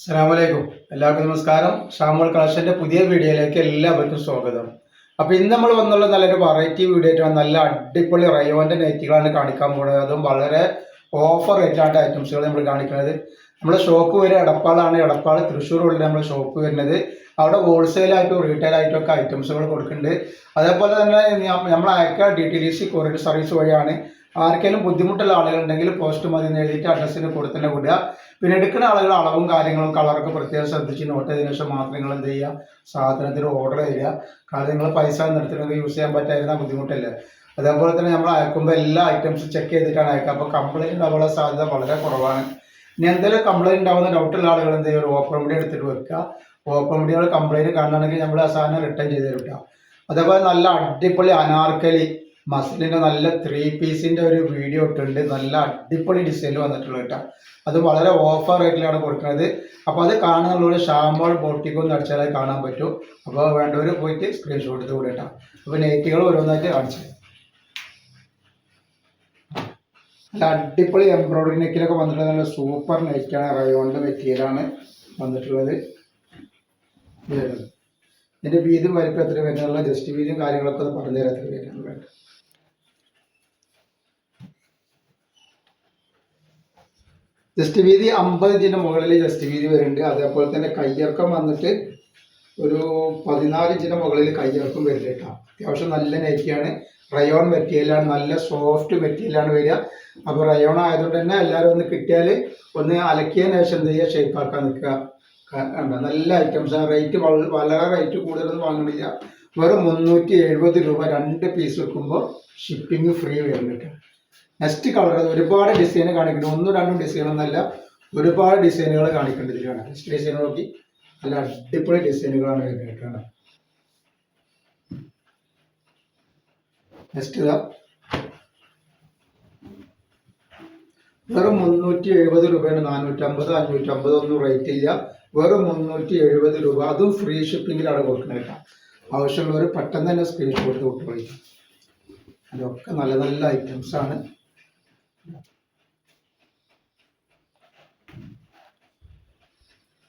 അസ്സലാമലൈക്കും. എല്ലാവർക്കും നമസ്കാരം. ഷാമോൾ കളക്ഷന്റെ പുതിയ വീഡിയോയിലേക്ക് എല്ലാവർക്കും സ്വാഗതം. അപ്പോൾ ഇന്ന് നമ്മൾ വന്നുള്ള നല്ലൊരു വെറൈറ്റി വീഡിയോ ആയിട്ടാണ്. നല്ല അടിപൊളി റയോന്റെ നൈറ്റികളാണ് കാണിക്കാൻ പോകുന്നത്. അതും വളരെ ഓഫർ റേറ്റിലാണ് ഐറ്റംസുകൾ നമ്മൾ കാണിക്കുന്നത്. നമ്മുടെ ഷോപ്പ് വരെ എടപ്പാളാണ്. എടപ്പാൾ തൃശ്ശൂർ ഉള്ളിൽ നമ്മുടെ ഷോപ്പ് വരുന്നത്. അവിടെ ഹോൾസെയിലായിട്ടും റീറ്റെയിൽ ആയിട്ടും ഒക്കെ ഐറ്റംസുകൾ കൊടുക്കുന്നുണ്ട്. അതേപോലെ തന്നെ നമ്മൾ അയക്കുക DTDC കൊറിയർ സർവീസ് വഴിയാണ്. ആർക്കെങ്കിലും ബുദ്ധിമുട്ടുള്ള ആളുകളുണ്ടെങ്കിൽ പോസ്റ്റ് മതി എന്ന് എഴുതിയിട്ട് അഡ്രസ്സിന് കൊടുത്ത് തന്നെ വിടുക. പിന്നെ എടുക്കുന്ന ആളുകൾ അളവും കാര്യങ്ങളും കളറൊക്കെ പ്രത്യേകം ശ്രദ്ധിച്ച് നോട്ട് ചെയ്തതിനു ശേഷം മാത്രം നിങ്ങൾ എന്ത് ചെയ്യുക, സാധനത്തിന് ഓർഡർ ചെയ്യുക. കാരണം നിങ്ങൾ പൈസ നിർത്തിയിട്ട് യൂസ് ചെയ്യാൻ പറ്റായിരുന്ന ബുദ്ധിമുട്ടല്ലേ. അതേപോലെ തന്നെ നമ്മൾ അയക്കുമ്പോൾ എല്ലാ ഐറ്റംസും ചെക്ക് ചെയ്തിട്ടാണ് അയക്കുക. അപ്പോൾ കംപ്ലൈൻറ്റ് ഉണ്ടാവാനുള്ള സാധ്യത വളരെ കുറവാണ്. ഇനി എന്തെങ്കിലും കംപ്ലൈൻറ്റ് ഉണ്ടാവുന്ന ഡൗട്ടുള്ള ആളുകൾ എന്ത് ചെയ്യുക, ഒരു ഓപ്പൺ വീഡിയോ എടുത്തിട്ട് വെക്കുക. ഓപ്പൺ വീഡിയോകൾ കംപ്ലൈൻറ്റ് കാണുകയാണെങ്കിൽ നമ്മൾ ആ സാധനം റിട്ടേൺ ചെയ്ത് കിട്ടുക. അതേപോലെ നല്ല അടിപൊളി അനാർക്കലി മസിലിൻ്റെ നല്ല 3 പീസിൻ്റെ ഒരു വീഡിയോ ഇട്ടുണ്ട്. നല്ല അടിപൊളി ഡിസൈനിൽ വന്നിട്ടുള്ള കേട്ടോ. അത് വളരെ ഓഫർ റേറ്റിലാണ് കൊടുക്കുന്നത്. അപ്പോൾ അത് കാണുന്നതിലൂടെ ഷാമോൾ ബോട്ടിക് ഒന്ന് അടിച്ചാലേ കാണാൻ പറ്റും. അപ്പോൾ വേണ്ടവർ പോയിട്ട് സ്ക്രീൻഷോട്ട് എടുത്ത് കൂടെ കേട്ടോ. അപ്പോൾ നെറ്റുകൾ ഓരോന്നായിട്ട് കാണിച്ചു. നല്ല അടിപൊളി എംബ്രോയിഡറി നെക്കിലൊക്കെ വന്നിട്ടുള്ള നല്ല സൂപ്പർ നെറ്റാണ്. റയോണിൻ്റെ മെറ്റീരിയലാണ് വന്നിട്ടുള്ളത്. ഇതിൻ്റെ വീതിയും വലിപ്പം എത്ര വരുന്നുള്ള ജസ്റ്റ് വീതിയും കാര്യങ്ങളൊക്കെ ഒന്ന് പറഞ്ഞു തരാം. എത്ര വരുന്നത് വേണ്ട. ജസ്റ്റ് വീതി 50 ഇഞ്ചിൻ്റെ മുകളിൽ ജസ്റ്റ് വീതി വരുന്നുണ്ട്. അതേപോലെ തന്നെ കയ്യിറക്കം വന്നിട്ട് ഒരു 14 ഇഞ്ചിൻ്റെ മുകളിൽ കയ്യിറക്കം വരുന്നുണ്ട് കേട്ടോ. അത്യാവശ്യം നല്ല നൈറ്റിയാണ്. റയോൺ മെറ്റീരിയലാണ്. നല്ല സോഫ്റ്റ് മെറ്റീരിയലാണ് വരിക. അപ്പോൾ റയോൺ ആയതുകൊണ്ട് തന്നെ എല്ലാവരും ഒന്ന് കിട്ടിയാൽ ഒന്ന് അലക്കിയതിന് ശേഷം എന്ത് ചെയ്യുക, ഷേപ്പാക്കാൻ നിൽക്കുക. നല്ല ഐറ്റംസാണ്. റേറ്റ് വളരെ റേറ്റ് കൂടുതലൊന്നും വാങ്ങണില്ല. വെറും 370 രൂപ 2 പീസ് വെക്കുമ്പോൾ ഷിപ്പിംഗ് ഫ്രീ വരുന്നുണ്ട്. നെക്സ്റ്റ് കളർ ഒരുപാട് ഡിസൈൻ കാണിക്കുന്നുണ്ട്. 1-2 ഡിസൈനൊന്നല്ല, ഒരുപാട് ഡിസൈനുകൾ കാണിക്കേണ്ടത് ഇതിലാണ്. നെക്സ്റ്റ് ഡിസൈൻ നോക്കി. നല്ല അടിപൊളി ഡിസൈനുകളാണ് വരുന്നത്. നെക്സ്റ്റ് ഇതാ വെറും 370 രൂപയാണ്. 450, 550 ഒന്നും റേറ്റ് ഇല്ല. വെറും 370 രൂപ. അതും ഫ്രീ ഷിപ്പിങ്ങിലാണ് കൊടുക്കുന്നത് കേട്ടോ. ആവശ്യമുള്ളവർ പെട്ടെന്ന് തന്നെ സ്ക്രീൻഷോട്ട് വിട്ടുപോയി. അതൊക്കെ നല്ല നല്ല ഐറ്റംസ് ആണ്.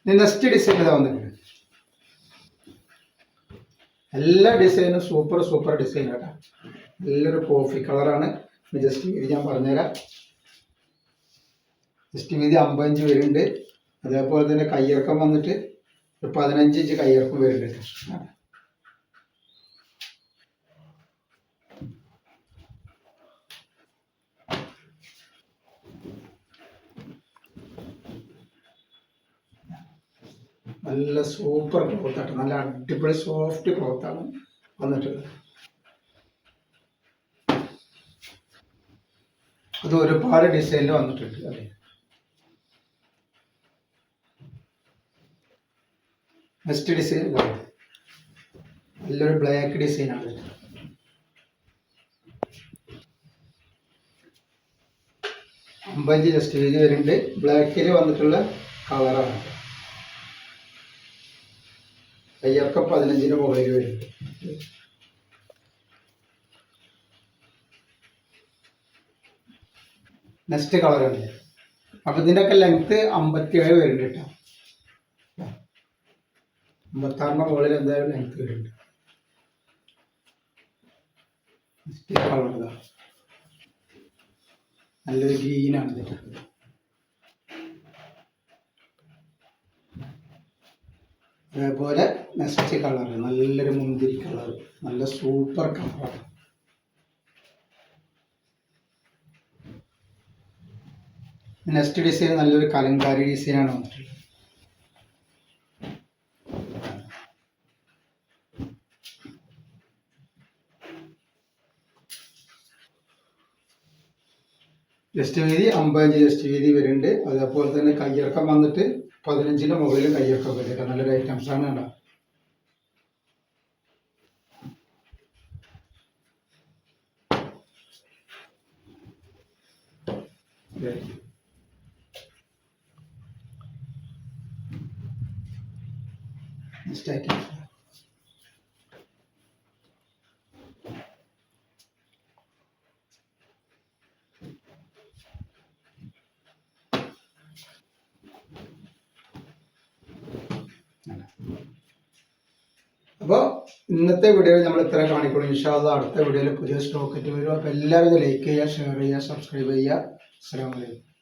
നെക്സ്റ്റ് ഡിസൈൻ ഇതാ വന്നിട്ടുണ്ട്. എല്ലാ ഡിസൈനും സൂപ്പർ സൂപ്പർ ഡിസൈൻ കേട്ടോ. നല്ലൊരു കോഫി കളറാണ്. ജസ്റ്റ് വീതി ഞാൻ പറഞ്ഞുതരാം. ജസ്റ്റ് വീതി 50 ഇഞ്ച് വരുന്നുണ്ട്. അതേപോലെ തന്നെ കയ്യിറക്കം വന്നിട്ട് ഒരു 15 ഇഞ്ച് കയ്യിറക്കം വരുന്നുണ്ട്. നല്ല സൂപ്പർ ക്ലോത്താണ്. നല്ല അടിപൊളി സോഫ്റ്റ് ക്ലോത്താണ് വന്നിട്ടുള്ളത്. അത് ഒരുപാട് ഡിസൈനിൽ വന്നിട്ടുണ്ട്. അതെ, നെക്സ്റ്റ് ഡിസൈൻ നല്ലൊരു ബ്ലാക്ക് ഡിസൈനാണ്. 50 ഇഞ്ച് ജസ്റ്റ് വീതി വരുന്നുണ്ട്. ബ്ലാക്കിൽ വന്നിട്ടുള്ള കളറാണ്. കയ്യിറക്കം 15 മുകളിൽ വരുന്നുണ്ട്. നെക്സ്റ്റ് കളറാണ്. അപ്പം ഇതിൻ്റെയൊക്കെ ലെങ്ത്ത് 57 വരുന്നുണ്ട് കേട്ടോ. 56 മുകളിൽ എന്തായാലും ലെങ്ത്ത് വരുന്നുണ്ട്. നെക്സ്റ്റ് കളർ ഇതാ നല്ലൊരു ഗ്രീനാണ് ഇത്. അതേപോലെ നെക്സ്റ്റ് കളർ നല്ലൊരു മുന്തിരി കളർ. നല്ല സൂപ്പർ കളറാണ്. നെക്സ്റ്റ് ഡിസൈൻ നല്ലൊരു കലങ്കാരി ഡിസൈനാണ് വന്നിട്ടുള്ളത്. ജസ്റ്റ് വീതി 50 ഇഞ്ച് ജസ്റ്റ് വീതി വരുന്നുണ്ട്. അതേപോലെ തന്നെ കയ്യിറക്കം വന്നിട്ട് 15 മുകളിൽ കയ്യിറക്കം വരും. നല്ലൊരു ഐറ്റംസ് ആണ് കേട്ടോ. നെക്സ്റ്റ് ഐറ്റംസ് അപ്പോൾ ഇന്നത്തെ വീഡിയോയിൽ നമ്മൾ ഇത്ര കാണിക്കുള്ളൂ. ഇൻഷാ അല്ലാഹ് അടുത്ത വീഡിയോയിൽ പുതിയ സ്റ്റോക്ക് വരും. അപ്പോൾ എല്ലാവരും ലൈക്ക് ചെയ്യുക, ഷെയർ ചെയ്യുക, സബ്സ്ക്രൈബ് ചെയ്യുക. അസ്സലാമു അലൈക്കും.